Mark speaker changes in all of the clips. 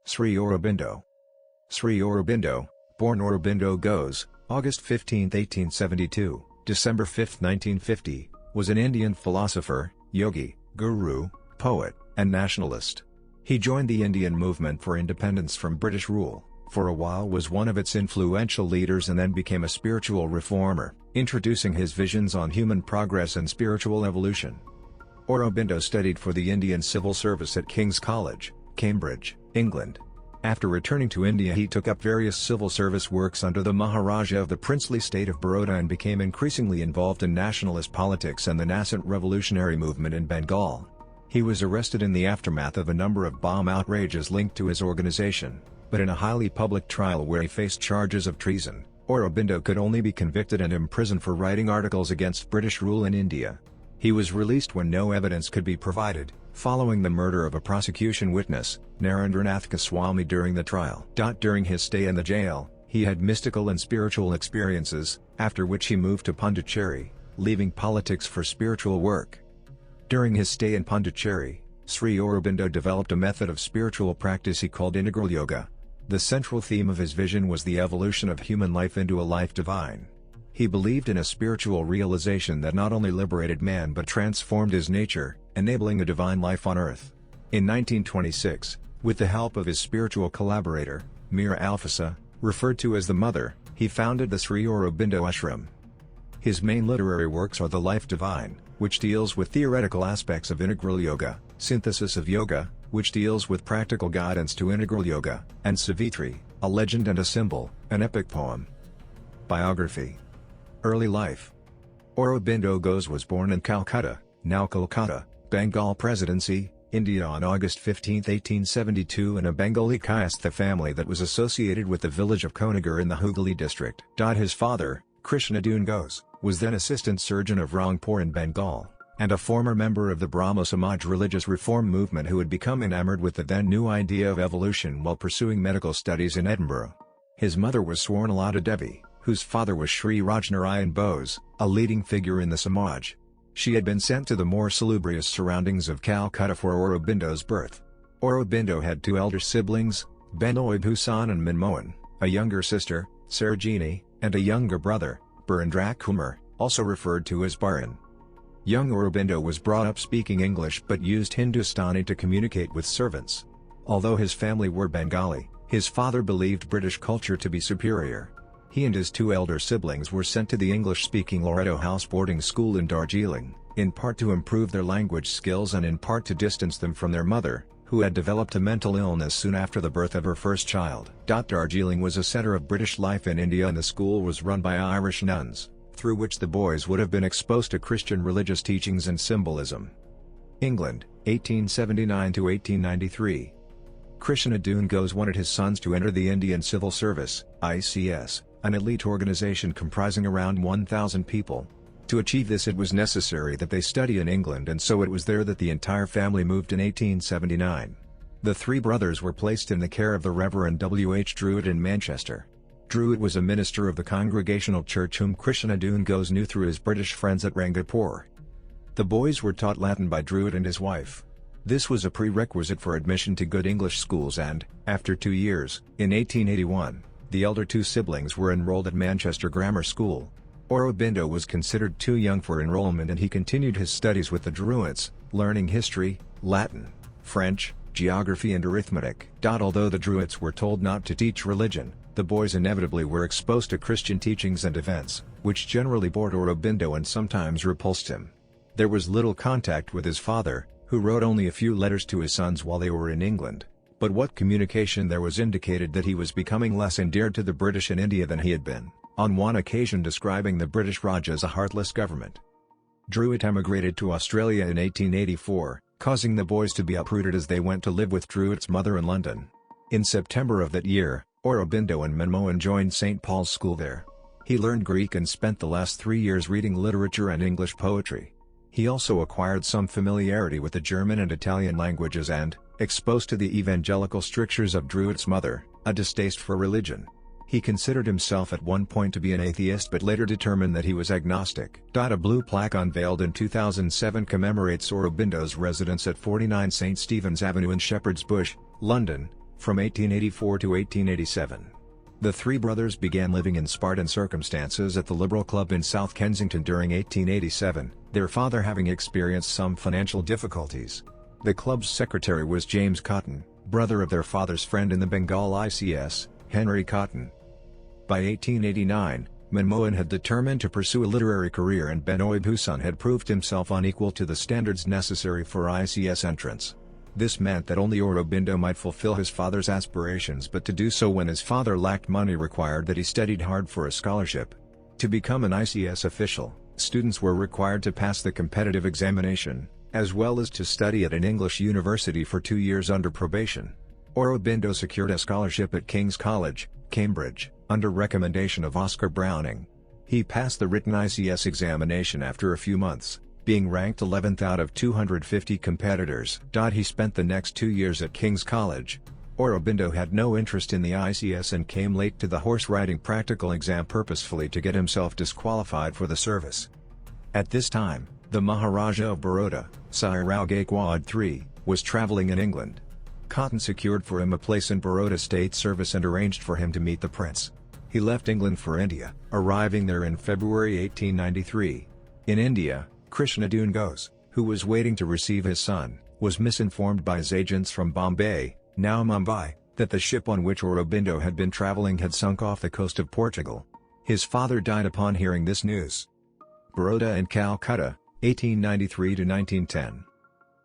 Speaker 1: Sri Aurobindo. Sri Aurobindo, born Aurobindo Ghose, August 15, 1872, December 5, 1950, was an Indian philosopher, yogi, guru, poet, and nationalist. He joined the Indian movement for independence from British rule, for a while was one of its influential leaders and then became a spiritual reformer, introducing his visions on human progress and spiritual evolution. Aurobindo studied for the Indian Civil Service at King's College, Cambridge, England. After returning to India he took up various civil service works under the Maharaja of the princely state of Baroda and became increasingly involved in nationalist politics and the nascent revolutionary movement in Bengal. He was arrested in the aftermath of a number of bomb outrages linked to his organization, but in a highly public trial where he faced charges of treason, Aurobindo could only be convicted and imprisoned for writing articles against British rule in India. He was released when no evidence could be provided, following the murder of a prosecution witness, Narendranath Goswami during the trial. During his stay in the jail, he had mystical and spiritual experiences, after which he moved to Pondicherry, leaving politics for spiritual work. During his stay in Pondicherry, Sri Aurobindo developed a method of spiritual practice he called integral yoga. The central theme of his vision was the evolution of human life into a life divine. He believed in a spiritual realization that not only liberated man but transformed his nature, enabling a divine life on earth. In 1926, with the help of his spiritual collaborator, Meera Alfasa, referred to as the Mother, he founded the Sri Aurobindo Ashram. His main literary works are The Life Divine, which deals with theoretical aspects of integral yoga, Synthesis of Yoga, which deals with practical guidance to integral yoga, and Savitri, A Legend and a Symbol, an epic poem. Biography. Early life. Aurobindo Ghose was born in Calcutta, now Kolkata, Bengal Presidency, India on August 15, 1872 in a Bengali Kayastha family that was associated with the village of Konagar in the Hooghly district. His father, Aurobindo Ghose, was then assistant surgeon of Rangpur in Bengal, and a former member of the Brahmo Samaj religious reform movement who had become enamored with the then new idea of evolution while pursuing medical studies in Edinburgh. His mother was Swarnalata Devi, whose father was Sri Rajnarayan Bose, a leading figure in the Samaj. She had been sent to the more salubrious surroundings of Calcutta for Aurobindo's birth. Aurobindo had two elder siblings, Benoy Bhusan and Manmohan, a younger sister, Sarojini, and a younger brother, Birendra Kumar, also referred to as Baran. Young Aurobindo was brought up speaking English but used Hindustani to communicate with servants. Although his family were Bengali, his father believed British culture to be superior. He and his two elder siblings were sent to the English-speaking Loreto House boarding school in Darjeeling, in part to improve their language skills and in part to distance them from their mother, who had developed a mental illness soon after the birth of her first child. Darjeeling was a centre of British life in India and the school was run by Irish nuns, through which the boys would have been exposed to Christian religious teachings and symbolism. England, 1879–1893. Aurobindo Ghose wanted his sons to enter the Indian Civil Service, ICS, an elite organization comprising around 1,000 people. To achieve this it was necessary that they study in England and so it was there that the entire family moved in 1879. The three brothers were placed in the care of the Reverend W. H. Druitt in Manchester. Druitt was a minister of the Congregational Church whom Aurobindo Ghose knew through his British friends at Rangapur. The boys were taught Latin by Druitt and his wife. This was a prerequisite for admission to good English schools and, after 2 years, in 1881, the elder two siblings were enrolled at Manchester Grammar School. Aurobindo was considered too young for enrollment and he continued his studies with the Druitts, learning history, Latin, French, geography and arithmetic. Although the Druitts were told not to teach religion, the boys inevitably were exposed to Christian teachings and events, which generally bored Aurobindo and sometimes repulsed him. There was little contact with his father, who wrote only a few letters to his sons while they were in England. But what communication there was indicated that he was becoming less endeared to the British in India than he had been, on one occasion describing the British Raj as a heartless government. Druitt emigrated to Australia in 1884, causing the boys to be uprooted as they went to live with Druitt's mother in London. In September of that year, Aurobindo and Manmohan joined St. Paul's School there. He learned Greek and spent the last 3 years reading literature and English poetry. He also acquired some familiarity with the German and Italian languages and, exposed to the evangelical strictures of Druitt's mother, a distaste for religion. He considered himself at one point to be an atheist but later determined that he was agnostic. A blue plaque unveiled in 2007 commemorates Aurobindo's residence at 49 St. Stephen's Avenue in Shepherd's Bush, London, from 1884 to 1887. The three brothers began living in Spartan circumstances at the Liberal Club in South Kensington during 1887, their father having experienced some financial difficulties. The club's secretary was James Cotton, brother of their father's friend in the Bengal ICS, Henry Cotton. By 1889, Manmohan had determined to pursue a literary career and Benoit Poussin had proved himself unequal to the standards necessary for ICS entrance. This meant that only Aurobindo might fulfill his father's aspirations, but to do so when his father lacked money required that he studied hard for a scholarship. To become an ICS official, students were required to pass the competitive examination, as well as to study at an English university for 2 years under probation. Aurobindo secured a scholarship at King's College, Cambridge, under recommendation of Oscar Browning. He passed the written ICS examination after a few months, being ranked 11th out of 250 competitors. He spent the next 2 years at King's College. Aurobindo had no interest in the ICS and came late to the horse riding practical exam purposefully to get himself disqualified for the service. At this time, the Maharaja of Baroda, Sir Rao Gaikwad III, was travelling in England. Cotton secured for him a place in Baroda State Service and arranged for him to meet the prince. He left England for India, arriving there in February 1893. In India, Krishnadun Ghose, who was waiting to receive his son, was misinformed by his agents from Bombay, now Mumbai, that the ship on which Aurobindo had been travelling had sunk off the coast of Portugal. His father died upon hearing this news. Baroda and Calcutta, 1893 to 1910.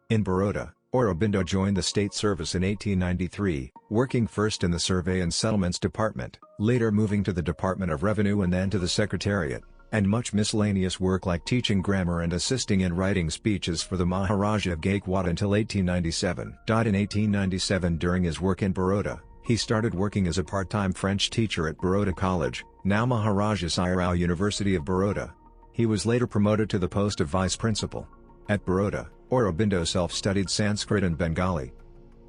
Speaker 1: In Baroda, Aurobindo joined the state service in 1893, working first in the Survey and Settlements Department, later moving to the Department of Revenue and then to the Secretariat, and much miscellaneous work like teaching grammar and assisting in writing speeches for the Maharaja of Gaikwad until 1897. In 1897 during his work in Baroda, he started working as a part-time French teacher at Baroda College, now Maharaja Sir Rao University of Baroda. He was later promoted to the post of vice principal. At Baroda, Aurobindo self-studied Sanskrit and Bengali.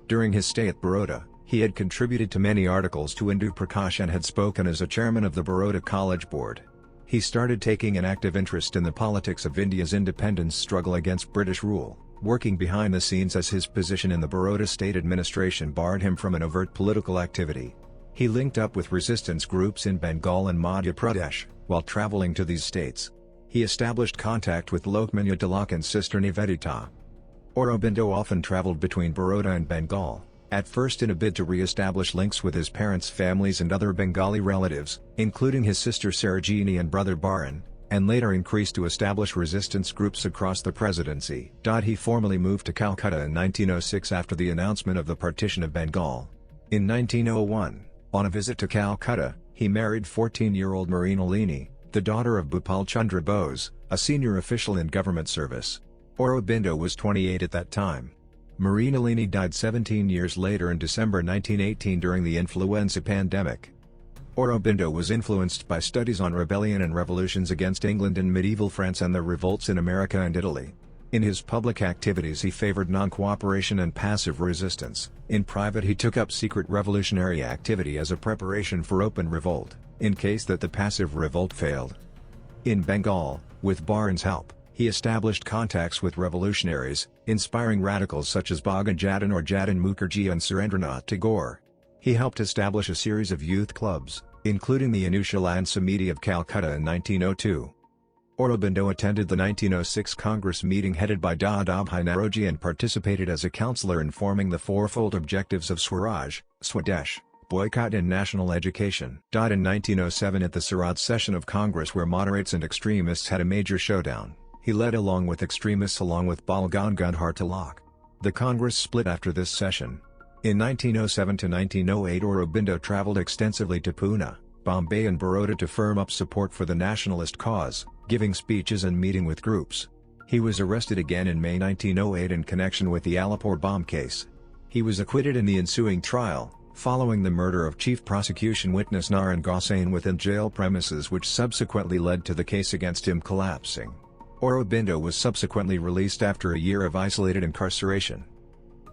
Speaker 1: During his stay at Baroda, he had contributed to many articles to Hindu Prakash and had spoken as a chairman of the Baroda College Board. He started taking an active interest in the politics of India's independence struggle against British rule, working behind the scenes as his position in the Baroda state administration barred him from an overt political activity. He linked up with resistance groups in Bengal and Madhya Pradesh, while travelling to these states. He established contact with Lokmanya Tilak and Sister Nivedita. Aurobindo often travelled between Baroda and Bengal, at first in a bid to re-establish links with his parents' families and other Bengali relatives, including his sister Sarojini and brother Baran, and later increased to establish resistance groups across the presidency. He formally moved to Calcutta in 1906 after the announcement of the partition of Bengal. In 1901, on a visit to Calcutta, he married 14-year-old Mrinalini, the daughter of Bhupal Chandra Bose, a senior official in government service. Aurobindo was 28 at that time. Mrinalini died 17 years later in December 1918 during the influenza pandemic. Aurobindo was influenced by studies on rebellion and revolutions against England in medieval France and the revolts in America and Italy. In his public activities he favored non-cooperation and passive resistance. In private he took up secret revolutionary activity as a preparation for open revolt, in case that the passive revolt failed. In Bengal, with Baran's help, he established contacts with revolutionaries, inspiring radicals such as Bhagat Jatin or Jatin Mukherjee and Surendranath Tagore. He helped establish a series of youth clubs, including the Anushalan Samiti of Calcutta in 1902. Aurobindo attended the 1906 Congress meeting headed by Dadabhai Naoroji and participated as a counselor in forming the fourfold objectives of Swaraj, Swadesh, boycott and national education. In 1907 at the Surat session of Congress where moderates and extremists had a major showdown, he led along with extremists along with Bal Gangadhar Tilak. The Congress split after this session. In 1907 to 1908 Aurobindo travelled extensively to Pune, Bombay and Baroda to firm up support for the nationalist cause, giving speeches and meeting with groups. He was arrested again in May 1908 in connection with the Alipore bomb case. He was acquitted in the ensuing trial, following the murder of Chief Prosecution witness Narayan Gossain within jail premises, which subsequently led to the case against him collapsing. Aurobindo was subsequently released after a year of isolated incarceration.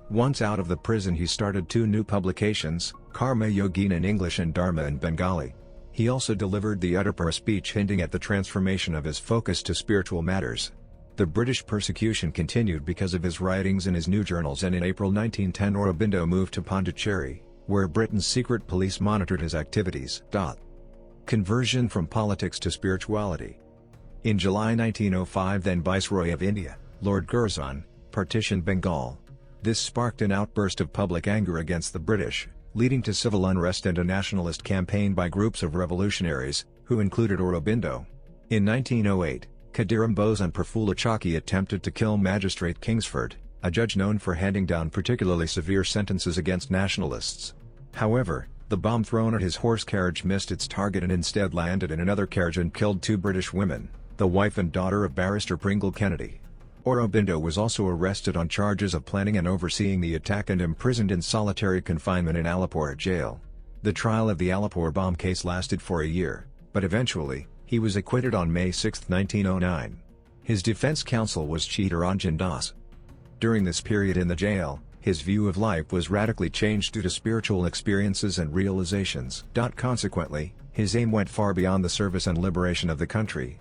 Speaker 1: Once out of the prison, he started 2 new publications, Karma Yogin in English and Dharma in Bengali. He also delivered the Uttapara speech hinting at the transformation of his focus to spiritual matters. The British persecution continued because of his writings in his new journals, and in April 1910 Aurobindo moved to Pondicherry, where Britain's secret police monitored his activities. Conversion from politics to spirituality. In July 1905, then Viceroy of India, Lord Curzon, partitioned Bengal. This sparked an outburst of public anger against the British, leading to civil unrest and a nationalist campaign by groups of revolutionaries, who included Aurobindo. In 1908, Kadiram Bose and Prafulla Chakki attempted to kill Magistrate Kingsford, a judge known for handing down particularly severe sentences against nationalists. However, the bomb thrown at his horse carriage missed its target and instead landed in another carriage and killed 2 British women, the wife and daughter of Barrister Pringle Kennedy. Aurobindo was also arrested on charges of planning and overseeing the attack and imprisoned in solitary confinement in Alipore jail. The trial of the Alipore bomb case lasted for a year, but eventually, he was acquitted on May 6, 1909. His defense counsel was Chittaranjan Das. During this period in the jail, his view of life was radically changed due to spiritual experiences and realizations. Consequently, his aim went far beyond the service and liberation of the country.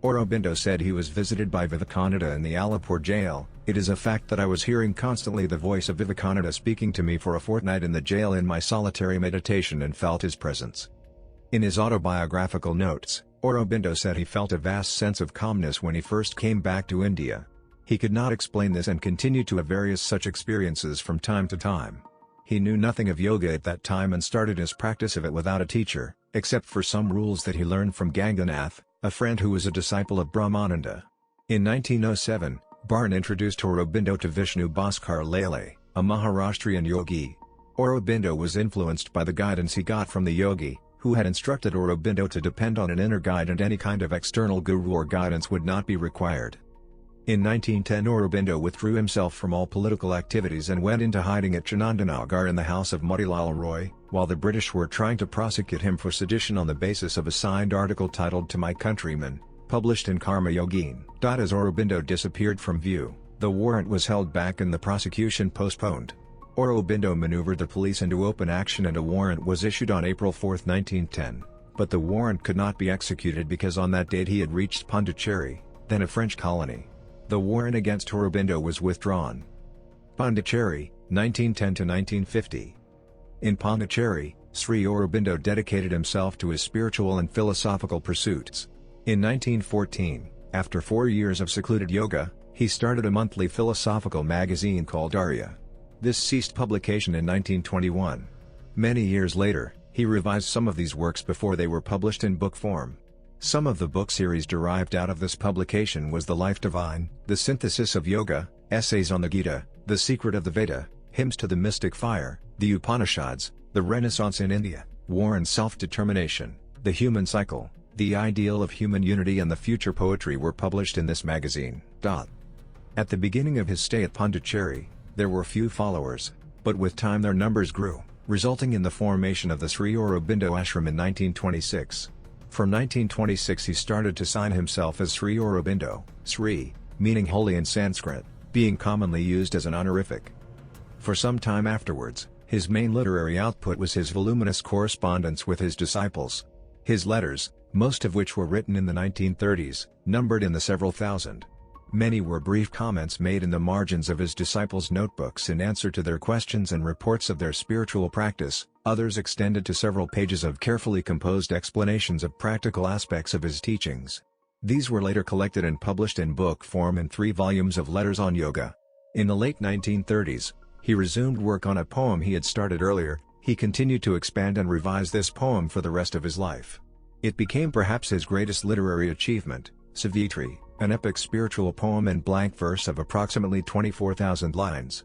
Speaker 1: Aurobindo said he was visited by Vivekananda in the Alipore jail. "It is a fact that I was hearing constantly the voice of Vivekananda speaking to me for a fortnight in the jail in my solitary meditation and felt his presence." In his autobiographical notes, Aurobindo said he felt a vast sense of calmness when he first came back to India. He could not explain this and continued to have various such experiences from time to time. He knew nothing of yoga at that time and started his practice of it without a teacher, except for some rules that he learned from Ganganath, a friend who was a disciple of Brahmananda. In 1907, Barn introduced Aurobindo to Vishnu Bhaskar Lele, a Maharashtrian yogi. Aurobindo was influenced by the guidance he got from the yogi, who had instructed Aurobindo to depend on an inner guide and any kind of external guru or guidance would not be required. In 1910 Aurobindo withdrew himself from all political activities and went into hiding at Chanandanagar in the house of Motilal Roy, while the British were trying to prosecute him for sedition on the basis of a signed article titled "To My Countrymen," published in Karma Yogin. As Aurobindo disappeared from view, the warrant was held back and the prosecution postponed. Aurobindo maneuvered the police into open action and a warrant was issued on April 4, 1910, but the warrant could not be executed because on that date he had reached Pondicherry, then a French colony. The warrant against Aurobindo was withdrawn. Pondicherry, 1910–1950. In Pondicherry, Sri Aurobindo dedicated himself to his spiritual and philosophical pursuits. In 1914, after 4 years of secluded yoga, he started a monthly philosophical magazine called Arya. This ceased publication in 1921. Many years later, he revised some of these works before they were published in book form. Some of the book series derived out of this publication was The Life Divine, The Synthesis of Yoga, Essays on the Gita, The Secret of the Veda, Hymns to the Mystic Fire, The Upanishads, The Renaissance in India, War and Self-Determination, The Human Cycle, The Ideal of Human Unity and The Future Poetry were published in this magazine. At the beginning of his stay at Pondicherry, there were few followers, but with time their numbers grew, resulting in the formation of the Sri Aurobindo Ashram in 1926. From 1926 he started to sign himself as Sri Aurobindo, Sri, meaning holy in Sanskrit, being commonly used as an honorific. For some time afterwards, his main literary output was his voluminous correspondence with his disciples. His letters, most of which were written in the 1930s, numbered in the several thousand. Many were brief comments made in the margins of his disciples' notebooks in answer to their questions and reports of their spiritual practice, others extended to several pages of carefully composed explanations of practical aspects of his teachings. These were later collected and published in book form in 3 volumes of Letters on Yoga. In the late 1930s, he resumed work on a poem he had started earlier. He continued to expand and revise this poem for the rest of his life. It became perhaps his greatest literary achievement, Savitri, an epic spiritual poem in blank verse of approximately 24,000 lines.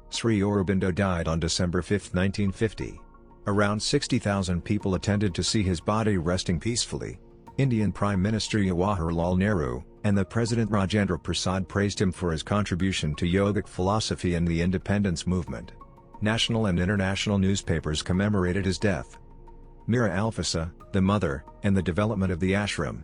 Speaker 1: Sri Aurobindo died on December 5, 1950. Around 60,000 people attended to see his body resting peacefully. Indian Prime Minister Jawaharlal Nehru, and the President Rajendra Prasad praised him for his contribution to yogic philosophy and the independence movement. National and international newspapers commemorated his death. Mira Alfasa, the mother, and the development of the ashram.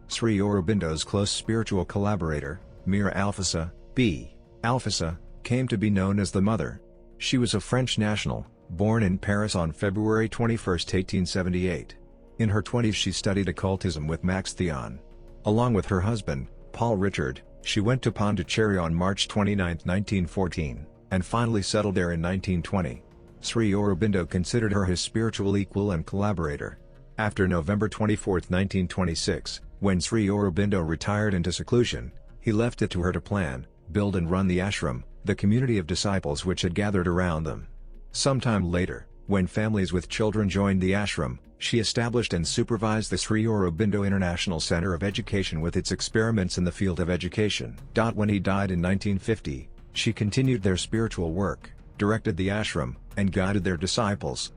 Speaker 1: Sri Aurobindo's close spiritual collaborator, Mira Alfasa, B. Alfasa, came to be known as the Mother. She was a French national, born in Paris on February 21, 1878. In her 20s she studied occultism with Max Theon. Along with her husband, Paul Richard, she went to Pondicherry on March 29, 1914, and finally settled there in 1920. Sri Aurobindo considered her his spiritual equal and collaborator. After November 24, 1926, when Sri Aurobindo retired into seclusion, he left it to her to plan, build and run the ashram, the community of disciples which had gathered around them. Sometime later, when families with children joined the ashram, she established and supervised the Sri Aurobindo International Center of Education with its experiments in the field of education. When he died in 1950, she continued their spiritual work, directed the ashram, and guided their disciples.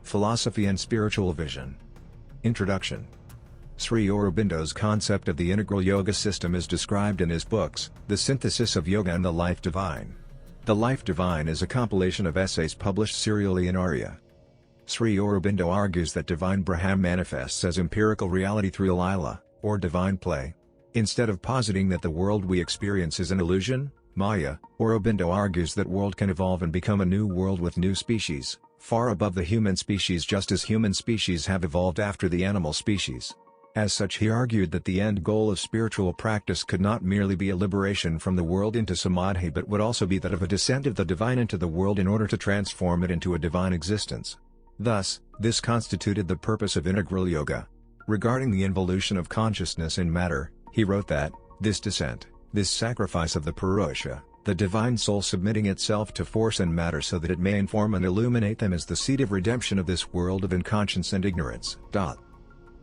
Speaker 1: Philosophy and Spiritual Vision. Introduction. Sri Aurobindo's concept of the integral yoga system is described in his books, The Synthesis of Yoga and The Life Divine. The Life Divine is a compilation of essays published serially in Arya. Sri Aurobindo argues that divine Brahman manifests as empirical reality through Lila, or divine play. Instead of positing that the world we experience is an illusion, Maya, Aurobindo argues that world can evolve and become a new world with new species, far above the human species, just as human species have evolved after the animal species. As such, he argued that the end goal of spiritual practice could not merely be a liberation from the world into samadhi, but would also be that of a descent of the divine into the world in order to transform it into a divine existence. Thus, this constituted the purpose of integral yoga. Regarding the involution of consciousness in matter, he wrote that, this descent, this sacrifice of the Purusha, the divine soul submitting itself to force and matter so that it may inform and illuminate them, is the seed of redemption of this world of inconscience and ignorance.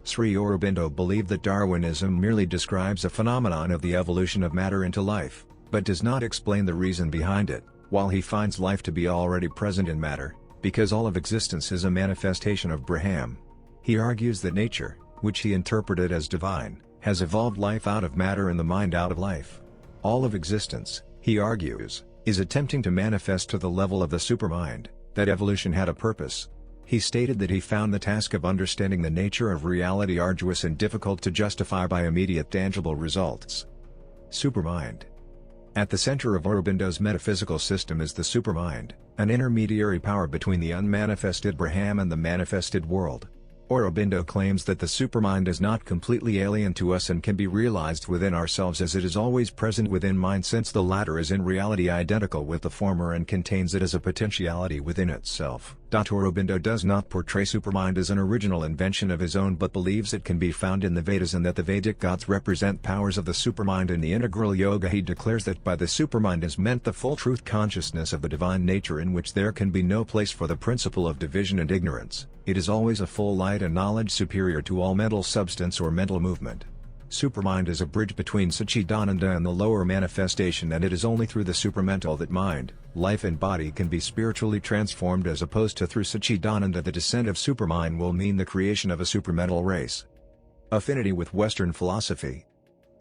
Speaker 1: Sri Aurobindo believed that Darwinism merely describes a phenomenon of the evolution of matter into life, but does not explain the reason behind it, while he finds life to be already present in matter, because all of existence is a manifestation of Brahman. He argues that nature, which he interpreted as divine, has evolved life out of matter and the mind out of life. All of existence, he argues, is attempting to manifest to the level of the supermind, that evolution had a purpose. He stated that he found the task of understanding the nature of reality arduous and difficult to justify by immediate tangible results. Supermind. At the center of Aurobindo's metaphysical system is the supermind, an intermediary power between the unmanifested Brahman and the manifested world. Aurobindo claims that the supermind is not completely alien to us and can be realized within ourselves, as it is always present within mind, since the latter is in reality identical with the former and contains it as a potentiality within itself. Aurobindo does not portray supermind as an original invention of his own, but believes it can be found in the Vedas and that the Vedic gods represent powers of the supermind. In the integral yoga, he declares that by the supermind is meant the full truth consciousness of the divine nature, in which there can be no place for the principle of division and ignorance. It is always a full light and knowledge superior to all mental substance or mental movement. Supermind is a bridge between Satchidananda and the lower manifestation, and it is only through the supramental that mind, life and body can be spiritually transformed, as opposed to through Satchidananda. The descent of supermind will mean the creation of a supramental race. Affinity with Western philosophy.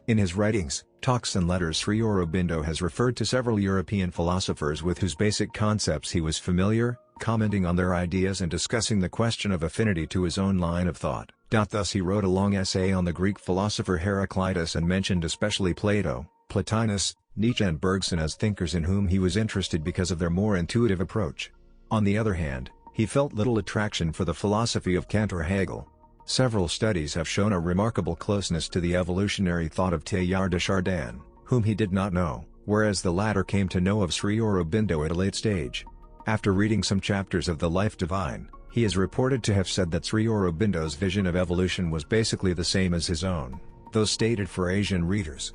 Speaker 1: In his writings, talks and letters, Sri Aurobindo has referred to several European philosophers with whose basic concepts he was familiar, commenting on their ideas and discussing the question of affinity to his own line of thought. Thus he wrote a long essay on the Greek philosopher Heraclitus and mentioned especially Plato, Plotinus, Nietzsche and Bergson as thinkers in whom he was interested because of their more intuitive approach. On the other hand, he felt little attraction for the philosophy of Kant or Hegel. Several studies have shown a remarkable closeness to the evolutionary thought of Teilhard de Chardin, whom he did not know, whereas the latter came to know of Sri Aurobindo at a late stage. After reading some chapters of The Life Divine, he is reported to have said that Sri Aurobindo's vision of evolution was basically the same as his own, though stated for Asian readers.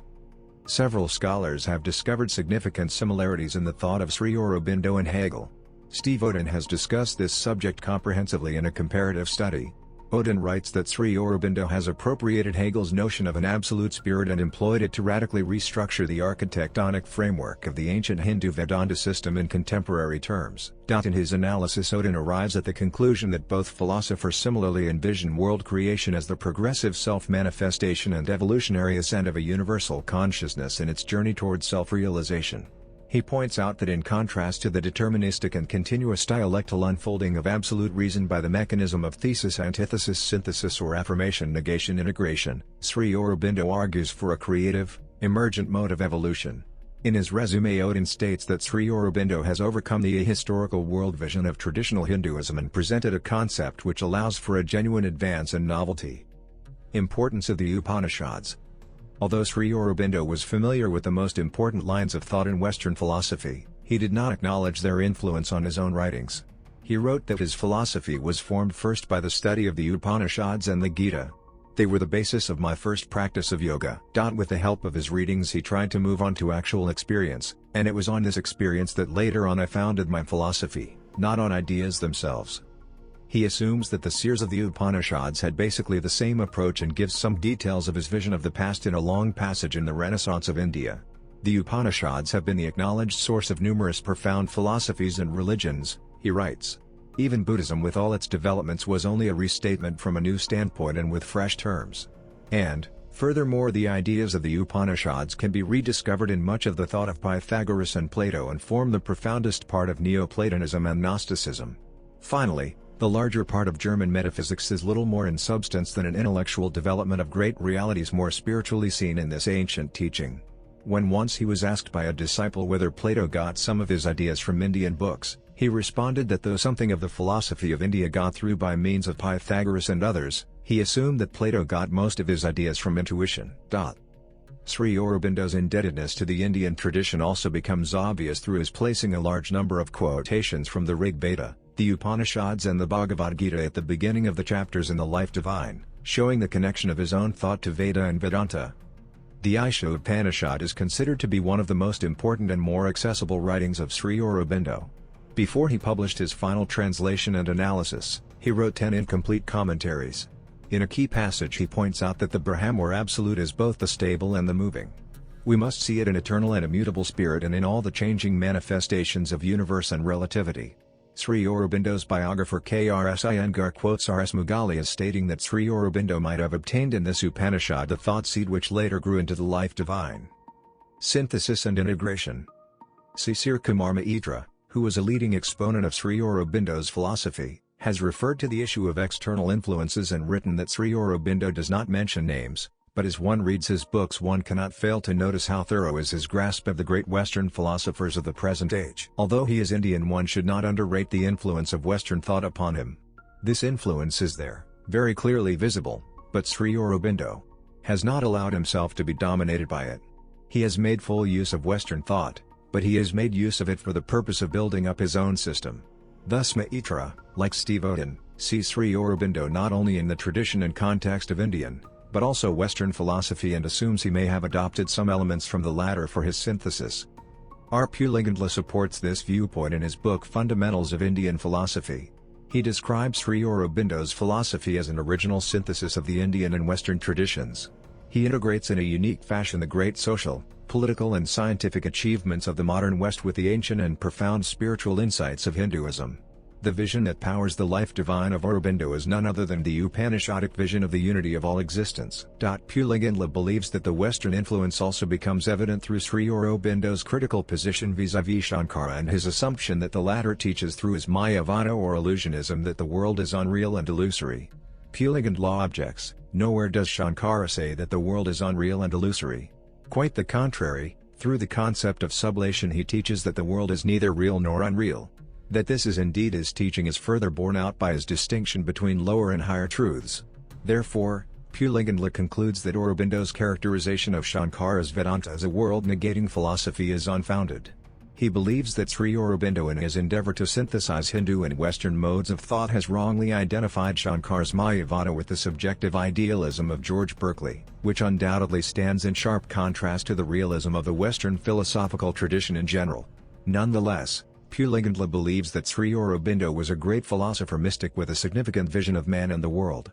Speaker 1: Several scholars have discovered significant similarities in the thought of Sri Aurobindo and Hegel. Steve Odin has discussed this subject comprehensively in a comparative study. Odin writes that Sri Aurobindo has appropriated Hegel's notion of an absolute spirit and employed it to radically restructure the architectonic framework of the ancient Hindu Vedanta system in contemporary terms. In his analysis, Odin arrives at the conclusion that both philosophers similarly envision world creation as the progressive self-manifestation and evolutionary ascent of a universal consciousness in its journey towards self-realization. He points out that in contrast to the deterministic and continuous dialectal unfolding of absolute reason by the mechanism of thesis, antithesis, synthesis or affirmation, negation, integration, Sri Aurobindo argues for a creative, emergent mode of evolution. In his resume, Odin states that Sri Aurobindo has overcome the ahistorical world vision of traditional Hinduism and presented a concept which allows for a genuine advance and novelty. Importance of the Upanishads. Although Sri Aurobindo was familiar with the most important lines of thought in Western philosophy, he did not acknowledge their influence on his own writings. He wrote that his philosophy was formed first by the study of the Upanishads and the Gita. They were the basis of my first practice of yoga. With the help of his readings he tried to move on to actual experience, and it was on this experience that later on I founded my philosophy, not on ideas themselves. He assumes that the seers of the Upanishads had basically the same approach and gives some details of his vision of the past in a long passage in the Renaissance of India. The Upanishads have been the acknowledged source of numerous profound philosophies and religions, he writes. Even Buddhism with all its developments was only a restatement from a new standpoint and with fresh terms. And, furthermore, the ideas of the Upanishads can be rediscovered in much of the thought of Pythagoras and Plato and form the profoundest part of Neoplatonism and Gnosticism. Finally, the larger part of German metaphysics is little more in substance than an intellectual development of great realities more spiritually seen in this ancient teaching. When once he was asked by a disciple whether Plato got some of his ideas from Indian books, he responded that though something of the philosophy of India got through by means of Pythagoras and others, he assumed that Plato got most of his ideas from intuition. Sri Aurobindo's indebtedness to the Indian tradition also becomes obvious through his placing a large number of quotations from the Rig Veda, the Upanishads and the Bhagavad Gita at the beginning of the chapters in the Life Divine, showing the connection of his own thought to Veda and Vedanta. The Isha Upanishad is considered to be one of the most important and more accessible writings of Sri Aurobindo. Before he published his final translation and analysis, he wrote 10 incomplete commentaries. In a key passage he points out that the Brahman or Absolute is both the stable and the moving. We must see it in eternal and immutable spirit and in all the changing manifestations of universe and relativity. Sri Aurobindo's biographer K.R.S. Iyengar quotes R.S. Mughali as stating that Sri Aurobindo might have obtained in this Upanishad the thought seed which later grew into the Life Divine. Synthesis and integration. Sisir Kumar Maitra, who was a leading exponent of Sri Aurobindo's philosophy, has referred to the issue of external influences and written that Sri Aurobindo does not mention names, but as one reads his books one cannot fail to notice how thorough is his grasp of the great Western philosophers of the present age. Although he is Indian, one should not underrate the influence of Western thought upon him. This influence is there, very clearly visible, but Sri Aurobindo has not allowed himself to be dominated by it. He has made full use of Western thought, but he has made use of it for the purpose of building up his own system. Thus Maitra, like Steve Odin, sees Sri Aurobindo not only in the tradition and context of Indian, but also Western philosophy and assumes he may have adopted some elements from the latter for his synthesis. R. Puligandla supports this viewpoint in his book Fundamentals of Indian Philosophy. He describes Sri Aurobindo's philosophy as an original synthesis of the Indian and Western traditions. He integrates in a unique fashion the great social, political and scientific achievements of the modern West with the ancient and profound spiritual insights of Hinduism. The vision that powers the life divine of Aurobindo is none other than the Upanishadic vision of the unity of all existence. Puligandla believes that the Western influence also becomes evident through Sri Aurobindo's critical position vis-à-vis Shankara and his assumption that the latter teaches through his Mayavada or illusionism that the world is unreal and illusory. Puligandla objects, nowhere does Shankara say that the world is unreal and illusory. Quite the contrary, through the concept of sublation he teaches that the world is neither real nor unreal. That this is indeed his teaching is further borne out by his distinction between lower and higher truths. Therefore, Puligandla concludes that Aurobindo's characterization of Shankara's Vedanta as a world-negating philosophy is unfounded. He believes that Sri Aurobindo in his endeavor to synthesize Hindu and Western modes of thought has wrongly identified Shankara's Mayavada with the subjective idealism of George Berkeley, which undoubtedly stands in sharp contrast to the realism of the Western philosophical tradition in general. Nonetheless, Puligandla believes that Sri Aurobindo was a great philosopher-mystic with a significant vision of man and the world.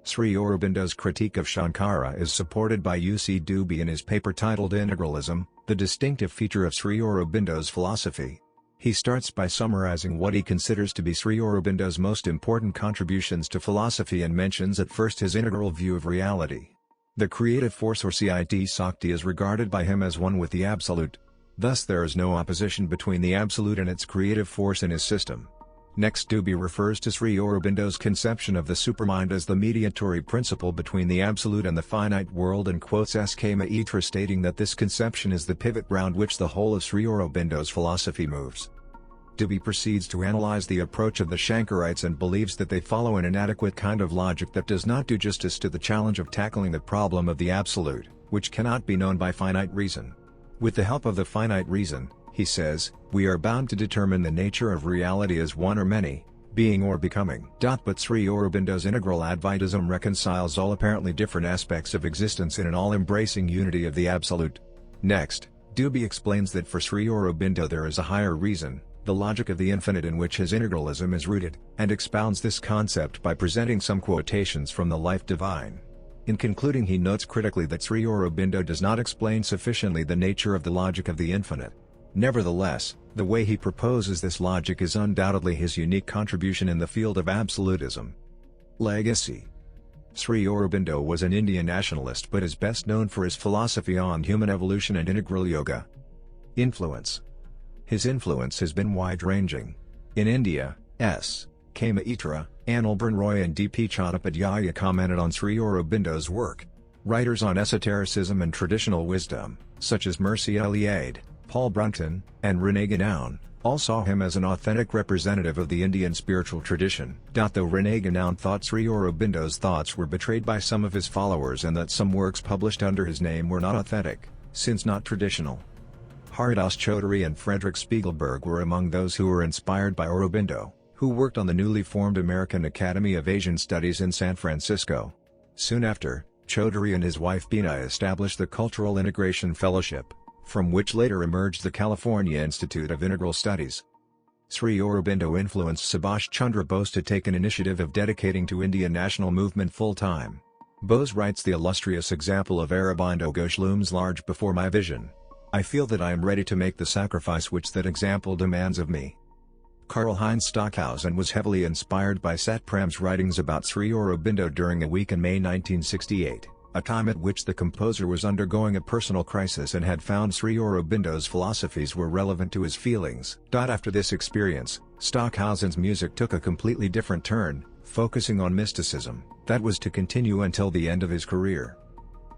Speaker 1: Sri Aurobindo's critique of Shankara is supported by U.C. Dubey in his paper titled Integralism, the distinctive feature of Sri Aurobindo's philosophy. He starts by summarizing what he considers to be Sri Aurobindo's most important contributions to philosophy and mentions at first his integral view of reality. The creative force or Cit Sakti is regarded by him as one with the Absolute. Thus there is no opposition between the Absolute and its creative force in his system. Next, Dubey refers to Sri Aurobindo's conception of the supermind as the mediatory principle between the absolute and the finite world, and quotes S.K. Maitra stating that this conception is the pivot round which the whole of Sri Aurobindo's philosophy moves. Dubey proceeds to analyze the approach of the Shankarites and believes that they follow an inadequate kind of logic that does not do justice to the challenge of tackling the problem of the absolute, which cannot be known by finite reason. With the help of the finite reason, he says, we are bound to determine the nature of reality as one or many, being or becoming. But Sri Aurobindo's integral Advaitism reconciles all apparently different aspects of existence in an all-embracing unity of the absolute. Next, Dubey explains that for Sri Aurobindo there is a higher reason, the logic of the infinite, in which his integralism is rooted, and expounds this concept by presenting some quotations from the Life Divine. In concluding, he notes critically that Sri Aurobindo does not explain sufficiently the nature of the logic of the infinite. Nevertheless, the way he proposes this logic is undoubtedly his unique contribution in the field of absolutism. Legacy. Sri Aurobindo was an Indian nationalist but is best known for his philosophy on human evolution and integral yoga. Influence. His influence has been wide-ranging. In India, S.K. Maitra, Anil Roy and D.P. Chattopadhyaya commented on Sri Aurobindo's work. Writers on esotericism and traditional wisdom, such as Mercy Eliade, Paul Brunton, and René Guénon, all saw him as an authentic representative of the Indian spiritual tradition. Though René Guénon thought Sri Aurobindo's thoughts were betrayed by some of his followers and that some works published under his name were not authentic, since not traditional. Haridas Chaudhuri and Frederick Spiegelberg were among those who were inspired by Aurobindo, who worked on the newly formed American Academy of Asian Studies in San Francisco. Soon after, Chaudhuri and his wife Beena established the Cultural Integration Fellowship, from which later emerged the California Institute of Integral Studies. Sri Aurobindo influenced Subhash Chandra Bose to take an initiative of dedicating to Indian national movement full-time. Bose writes, the illustrious example of Aurobindo Ghose looms large before my vision. I feel that I am ready to make the sacrifice which that example demands of me. Karl-Heinz Stockhausen was heavily inspired by Satpram's writings about Sri Aurobindo during a week in May 1968, a time at which the composer was undergoing a personal crisis and had found Sri Aurobindo's philosophies were relevant to his feelings. After this experience, Stockhausen's music took a completely different turn, focusing on mysticism, that was to continue until the end of his career.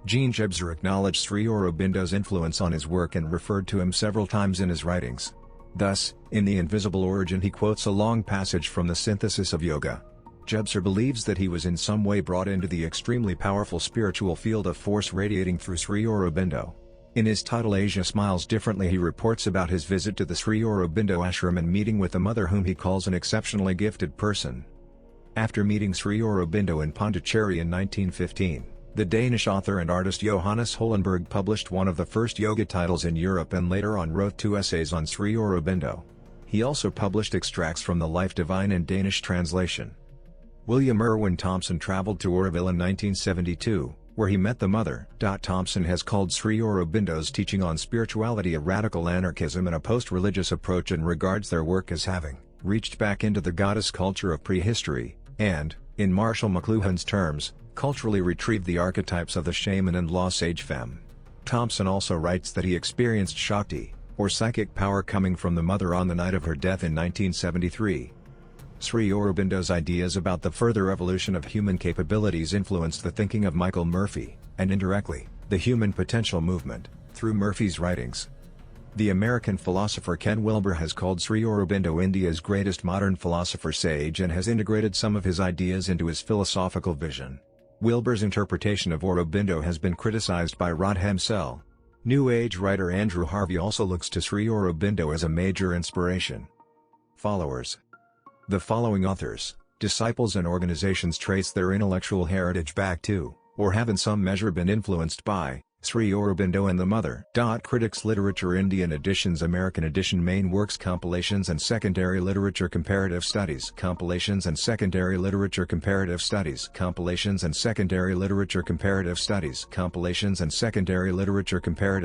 Speaker 1: Jean Gebser acknowledged Sri Aurobindo's influence on his work and referred to him several times in his writings. Thus, in The Invisible Origin he quotes a long passage from the Synthesis of Yoga. Gebser believes that he was in some way brought into the extremely powerful spiritual field of force radiating through Sri Aurobindo. In his title Asia Smiles Differently he reports about his visit to the Sri Aurobindo ashram and meeting with a mother whom he calls an exceptionally gifted person. After meeting Sri Aurobindo in Pondicherry in 1915, the Danish author and artist Johannes Hollenberg published one of the first yoga titles in Europe and later on wrote 2 essays on Sri Aurobindo. He also published extracts from the Life Divine in Danish translation. William Irwin Thompson traveled to Oroville in 1972, where he met the mother. Thompson has called Sri Aurobindo's teaching on spirituality a radical anarchism and a post-religious approach, and regards their work as having reached back into the goddess culture of prehistory, and, in Marshall McLuhan's terms, culturally retrieved the archetypes of the shaman and law sage femme. Thompson also writes that he experienced Shakti, or psychic power, coming from the mother on the night of her death in 1973. Sri Aurobindo's ideas about the further evolution of human capabilities influenced the thinking of Michael Murphy, and indirectly, the human potential movement, through Murphy's writings. The American philosopher Ken Wilber has called Sri Aurobindo India's greatest modern philosopher sage and has integrated some of his ideas into his philosophical vision. Wilber's interpretation of Aurobindo has been criticized by Rod Hemsell. New Age writer Andrew Harvey also looks to Sri Aurobindo as a major inspiration. Followers. The following authors, disciples and organizations trace their intellectual heritage back to, or have in some measure been influenced by, Sri Aurobindo and the Mother. Critics Literature Indian Editions American Edition Main Works Compilations and Secondary Literature Comparative Studies Compilations and Secondary Literature Comparative Studies Compilations and Secondary Literature Comparative Studies Compilations and Secondary Literature Comparative